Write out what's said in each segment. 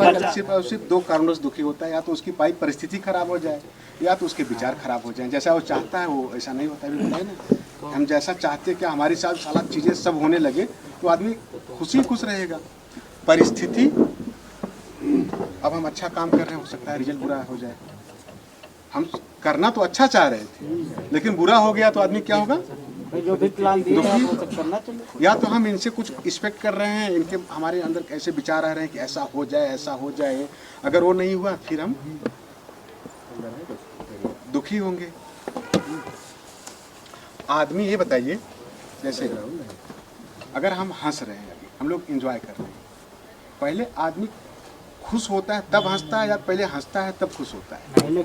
सिर्फ दो कारणों से दुखी होता है, या तो उसकी पारिवारिक परिस्थिति खराब हो जाए या तो उसके विचार खराब हो जाए। जैसा वो चाहता है वो ऐसा नहीं होता है ना। हम जैसा चाहते हैं कि हमारे साथ सारा चीज़ें सब होने लगे तो आदमी खुश रहेगा। परिस्थिति, अब हम अच्छा काम कर रहे हैं, हो सकता है रिजल्ट बुरा हो जाए। हम करना तो अच्छा चाह रहे थे लेकिन बुरा हो गया तो आदमी क्या होगा, जो भी प्लान दिए हैं वो सब करना चाहिए। या तो हम इनसे कुछ एक्सपेक्ट कर रहे हैं, इनके हमारे अंदर कैसे विचार आ रहे हैं कि ऐसा हो जाए ऐसा हो जाए, अगर वो नहीं हुआ फिर हम दुखी होंगे। आदमी ये बताइए, जैसे अगर हम हंस रहे हैं, हम लोग एंजॉय कर रहे हैं, पहले आदमी खुश होता है तब हंसता है या पहले हंसता है तब खुश होता है? पहले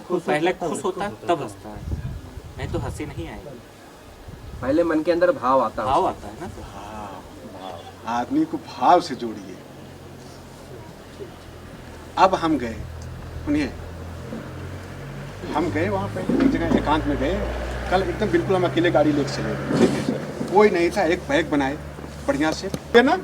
खुश होता है तब हंसता है, नहीं तो हंसी नहीं आएगी। पहले मन के अंदर भाव आता है ना। आदमी को भाव से जोड़िए। अब हम गए, सुनिए, हम गए वहाँ पे एक जगह एकांत में गए, कल एकदम बिल्कुल हम अकेले गाड़ी लेके चले गए, ठीक है, कोई नहीं था, एक बैग बनाए बढ़िया से, है ना,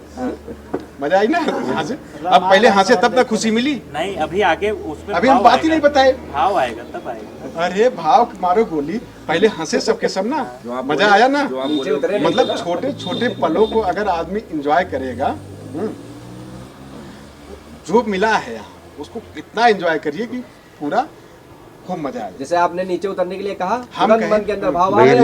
मजा आई ना यहाँ से। अब पहले हंसे तब तक खुशी मिली नहीं, अभी आगे उसमें अभी हम बात ही नहीं बताए, भाव आएगा तब आएगा। अरे भाव मारो गोली, पहले हंसे सबके सब ना, मजा आया ना। मतलब छोटे छोटे पलों को अगर आदमी एंजॉय करेगा, जो मिला है यहाँ उसको इतना एंजॉय करिए कि पूरा खूब मजा आए। जैसे आपने नीचे उतरने के लिए कहा, हम मन के अंदर भाव आ गया।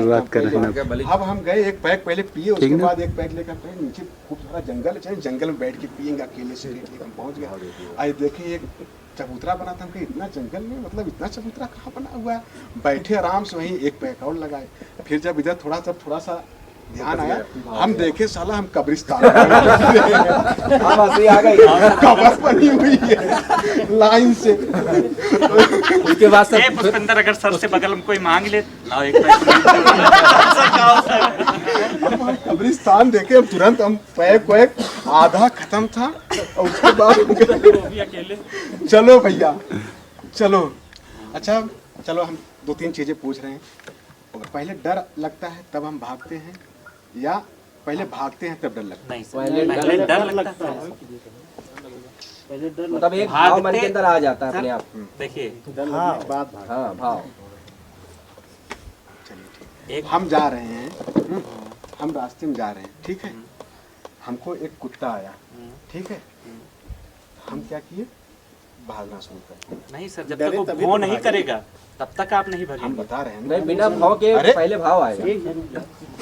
बात कर रहे हैं। अब हम गए, एक पैक पहले पिए, उसके बाद एक पैक लेकर पे नीचे खूब सारा जंगल है, जंगल में बैठ के पियेंगे अकेले से, हम पहुंच गए। आज देखिए एक चबूतरा बना था, हमको इतना जंगल में, मतलब इतना चबूतरा कहाँ बना हुआ है। बैठे आराम से वहीं, एक पैक और लगाए। फिर जब इधर थोड़ा सा ध्यान आया, हम देखे साला हम कब्रिस्तान कबर बनी हुई है लाइन से। उसके बाद पुष्पेंद्र अगर सर से बगल में कोई मांग ले, लाओ एक कब्रिस्तान देखे, हम तुरंत हम पैक आधा खत्म था और उसके बाद चलो भैया चलो। अच्छा चलो, हम दो तीन चीजें पूछ रहे हैं। पहले डर लगता है तब हम भागते हैं या पहले भागते हैं तब डर लगता है? नहीं, पहले डर लगता है। मतलब एक भाव मन के अंदर आ जाता है अपने आप। देखिए भाव। चलिए, हम जा रहे हैं, हम रास्ते में जा रहे हैं, ठीक है, हमको एक कुत्ता आया, ठीक है, हम क्या किए, भागना शुरू कर। नहीं सर, जब तक वो भाव नहीं करेगा तब तक आप नहीं भागेंगे। हम बता रहे हैं नहीं, बिना भाव के पहले भाव आएगा।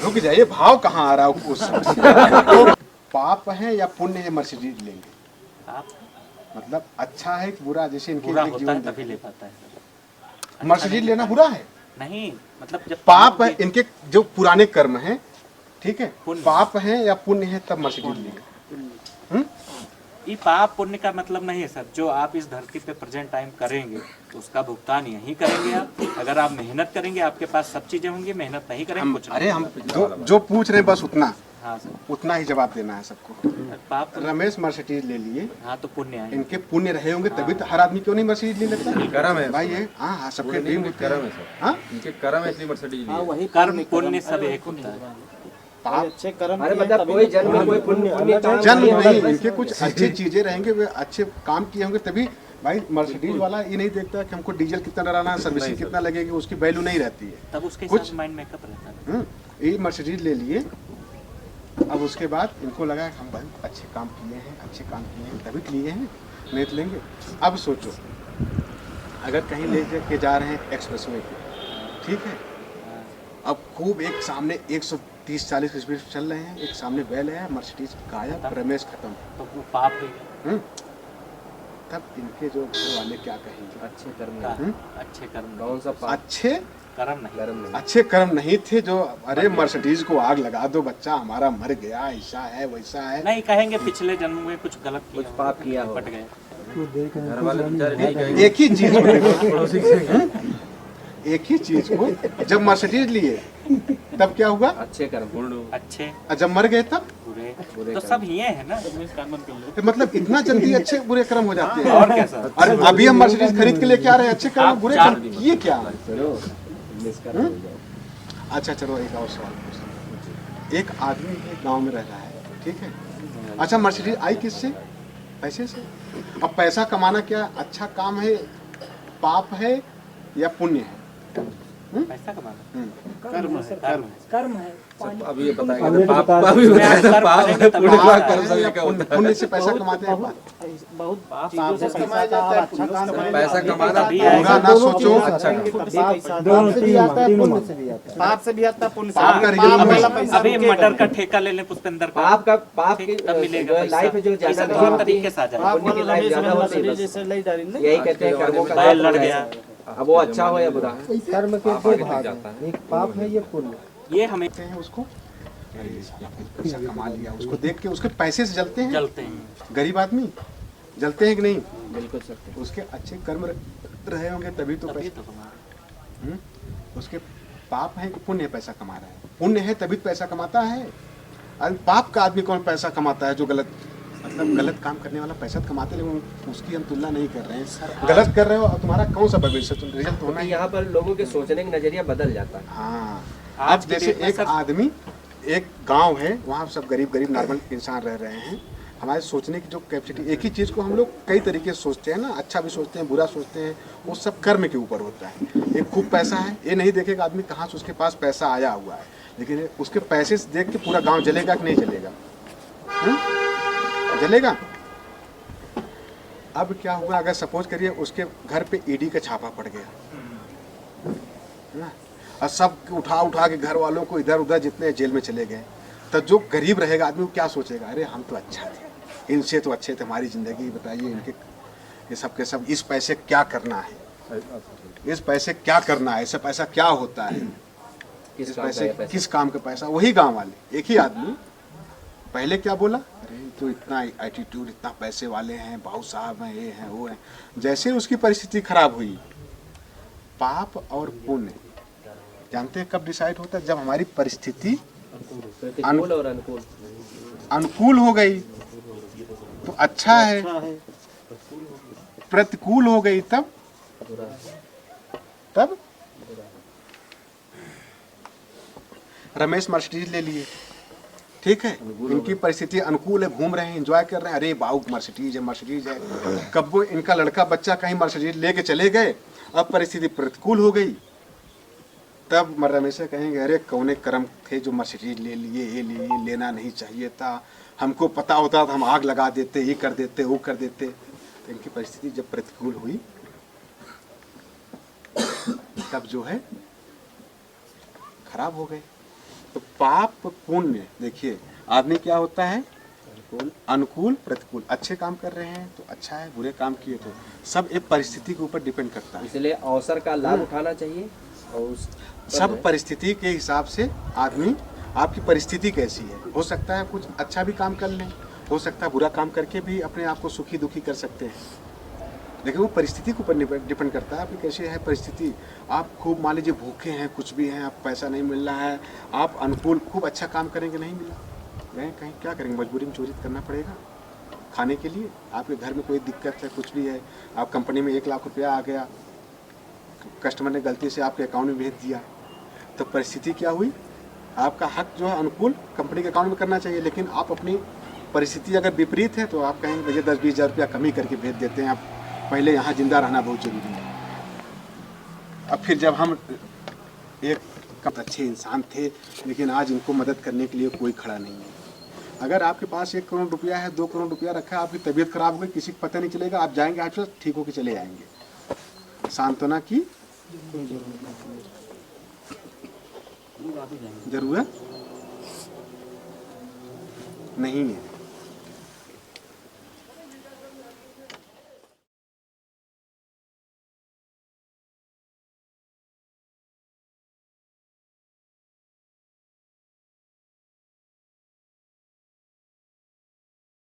रुक जाइए, भाव कहाँ आ रहा है उस तो पाप है या पुण्य है मर्सिडीज लेंगे? आप मतलब अच्छा है कि बुरा? जैसे इनके बुरा होता है तभी ले पाता है। मर्सिडीज लेना बुरा है? नहीं, मतलब जब पाप है, इनके जो पुराने कर्म हैं, ठीक है, पाप है या पुण्य है तब मर्सिडीज लेंगे। ये पाप पुण्य का मतलब नहीं है सर। जो आप इस धरती पे प्रेजेंट टाइम करेंगे तो उसका भुगतान यही करेंगे आप। अगर आप मेहनत करेंगे, आपके पास सब चीजें होंगी, मेहनत नहीं करेंगे कुछ नहीं। अरे हम जो पूछ रहे हैं बस उतना, हाँ सर, उतना ही जवाब देना है सबको। पाप रमेश मर्सिडीज ले लिए, हाँ तो पुण्य है। इनके पुण्य रहे होंगे तभी तो हर आदमी क्यों नहीं मर्सिडीज ले लेता? कर्म है भाई है, हाँ सबके ड्रीम होते कर्म हैं। है सर, हाँ इनके कर्म है इसलिए मर्सिडीज लिए। वही कर्म पुण्य सब एक होता है। पाप अच्छे कर्म। अरे मतलब कोई जन्म में कोई पुण्य जन्म नहीं, इनके कुछ अच्छी चीजें रहेंगे, वे अच्छे काम किए होंगे तभी। भाई मर्सिडीज वाला ये नहीं देखता कि हमको डीजल कितना डराना है, सर्विसिंग कितना लगेगी, उसकी वैल्यू नहीं रहती है। तब उसके कुछ साथ माइंड मेकअप रहता है। ये मर्सिडीज ले लिए, अब उसके बाद इनको लगा कि हम भाई अच्छे काम किए हैं तभी लिए हैं, नहीं तो लेंगे। अब सोचो, अगर कहीं ले के जा रहे हैं एक्सप्रेसवे पे, ठीक है, अब खूब एक सामने 130-40 की स्पीड चल रहे हैं, एक सामने बैल है, मर्सिडीज गायब, रमेश खत्म, तो वो पाप है। तब इनके जो घर वाले क्या कहेंगे? अच्छे कर्म अच्छे कर्म कौन सा पाप? अच्छे कर्म अच्छे कर्म नहीं थे जो, अरे मर्सिडीज को आग लगा दो, बच्चा हमारा मर गया, ऐसा है वैसा है, नहीं कहेंगे पिछले जन्म में कुछ गलत किया, कुछ पाप किया हो, पट गए। घर वाले बेचारे नहीं कहेंगे। एक ही चीज को देखो, एक ही चीज को जब मर्सिडीज लिए तब क्या हुआ? अच्छे कर्म। अच्छे, और जब मर गए तब बुरे, तो सब ये है ना। तो मतलब इतना जल्दी अच्छे बुरे कर्म हो जाते हैं। और क्या सर? अरे अभी हम मर्सिडीज खरीद के लेके आ रहे हैं, अच्छे कर्म बुरे कर्म, ये क्या? अच्छा चलो एक और सवाल पूछते हैं। एक आदमी एक गांव में रह रहा है, ठीक है, अच्छा मर्सिडीज आई किससे? पैसे से। अब पैसा कमाना क्या अच्छा काम है, पाप है या पुण्य है? पैसा कमाना कर्म है, कर्म है। अब ये बताएंगे पाप अभी बताया पाप है पुण्य का कर्म सभी का होता है। पुण्य से पैसा कमाते हैं। बहुत चीजों से पैसा का और अच्छा काम करेंगे। पैसा कमाना भी बुरा ना सोचो, अच्छा पाप से भी आता है, पुण्य से भी आता है। पाप से भी आता है, पुण्य से पाप भी का आता है। रिजल्ट पाप वाला पैसा अभी रुकेगा मटर का नहीं। ठेका ले लें पुष्पेंद्र का, पाप की तब मिलेगा लाइफ जो ज्यादा पैसा नहीं दो तरीके से आ जाएगा। पाप पुण्य की वाला लाइफ रमेश ज्यादा वाला होती है शरीर बस। जैसे ले डाली ना। यही कहते हैं कर्मों का बैल लड़ गया। अब वो अच्छा हो या बुरा है। कर्म के दो भाग हैं, एक पाप है, ये पुण्य। ये हमें देखते हैं उसको, अरे पैसा कमा लिया, उसको देख के उसके पैसे से जलते हैं। चलते हैं। गरीब आदमी जलते हैं कि नहीं? बिल्कुल सत्य। उसके अच्छे कर्म रहे होंगे तभी तो तभी पैसा। तो कमा। उसके पाप है कि पुण्य पैसा कमा रहा है? पुण्य है तभी तो पैसा कमाता है। और पाप का आदमी कौन पैसा कमाता है? जो गलत मतलब गलत काम करने वाला पैसा तो कमाते, लेकिन उसकी हम तुलना नहीं कर रहे हैं। गलत कर रहे हो और तुम्हारा कौन सा भविष्य, तुम रिजल्ट होना ही। यहाँ पर लोगों के सोचने का नजरिया बदल जाता है। हाँ, आज आज की जैसे डेट में एक सर- आदमी, एक गांव है, वहाँ सब गरीब गरीब नॉर्मल इंसान रह रहे हैं। हमारे सोचने की जो कैपेसिटी, एक ही चीज़ को हम लोग कई तरीके से सोचते हैं ना, अच्छा भी सोचते हैं, बुरा सोचते हैं, वो सब कर्म के ऊपर होता है। एक खूब पैसा है, ये नहीं देखेगा आदमी कहाँ से उसके पास पैसा आया हुआ है, लेकिन उसके पैसे से देख के पूरा गांव जलेगा कि नहीं जलेगा? जलेगा। अब क्या हुआ, अगर सपोज करिए उसके घर पे ईडी का छापा पड़ गया ना, और सब उठा उठा के घर वालों को इधर उधर जितने जेल में चले गए, तो जो गरीब रहेगा आदमी वो क्या सोचेगा? अरे हम तो अच्छा थे, इनसे तो अच्छे थे, हमारी ज़िंदगी बताइए, इनके ये सब के सब, इस पैसे क्या करना है, इस पैसे क्या करना है, इससे पैसा क्या होता है, इस पैसे किस काम का पैसा? वही गांव वाले, एक ही आदमी पहले क्या बोला, अरे तो इतना एटीट्यूड, इतना पैसे वाले हैं, भाऊ साहब हैं, ये हैं वो हैं। जैसे उसकी परिस्थिति खराब हुई, पाप और पुण्य जानते हैं कब डिसाइड होता है? जब हमारी परिस्थिति प्रतिकूल और अनुकूल। अनुकूल हो गई तो अच्छा है, प्रतिकूल हो गई तब रमेश मर्सिडीज ले लिए, ठीक है, इनकी परिस्थिति अनुकूल है, घूम रहे हैं, एंजॉय कर रहे हैं, अरे बाऊ मर्सिडीज है। कब वो इनका लड़का बच्चा कहीं मर्सिडीज लेके चले गए, अब परिस्थिति प्रतिकूल हो गई, तब रमेश से कहेंगे अरे कौने कर्म थे जो मर्सिडीज ले लिए, ये लेना नहीं चाहिए था, हमको पता होता तो हम आग लगा देते, ये कर देते, वो कर देते। तो इनकी परिस्थिति जब प्रतिकूल हुई तब जो है खराब हो गए। तो पाप पुण्य देखिए, आदमी क्या होता है, अनुकूल प्रतिकूल, अच्छे काम कर रहे हैं तो अच्छा है, बुरे काम किए तो सब एक परिस्थिति के ऊपर डिपेंड करता है। इसलिए अवसर का लाभ उठाना चाहिए और उस सब परिस्थिति के हिसाब से आदमी, आपकी परिस्थिति कैसी है, हो सकता है कुछ अच्छा भी काम कर लें, हो सकता है बुरा काम करके भी अपने आप को सुखी दुखी कर सकते हैं, लेकिन वो परिस्थिति के ऊपर डिपेंड करता है आपकी कैसी है परिस्थिति। आप खूब मान लीजिए भूखे हैं, कुछ भी हैं, आप पैसा नहीं मिल रहा है, आप अनुकूल खूब अच्छा काम करेंगे, नहीं मिला, गए कहीं क्या करेंगे, मजबूरी में चोरी करना पड़ेगा खाने के लिए। आपके घर में कोई दिक्कत है, कुछ भी है, आप कंपनी में 1 लाख रुपया आ गया, कस्टमर ने गलती से आपके अकाउंट में भेज दिया, तो परिस्थिति क्या हुई, आपका हक जो है अनुकूल कंपनी के अकाउंट में करना चाहिए, लेकिन आप अपनी परिस्थिति अगर विपरीत है तो आप कहेंगे भैया 10-20 हज़ार रुपया कमी करके भेज देते हैं, आप पहले यहाँ जिंदा रहना बहुत जरूरी है। अब फिर जब हम एक अच्छे इंसान थे, लेकिन आज इनको मदद करने के लिए कोई खड़ा नहीं है। अगर आपके पास 1 करोड़ रुपया है, 2 करोड़ रुपया रखा है, आपकी तबीयत खराब हो गई, किसी को पता नहीं चलेगा, आप जाएंगे आपसे ठीक होकर चले आएंगे। सांत्वना की जरूरत नहीं है।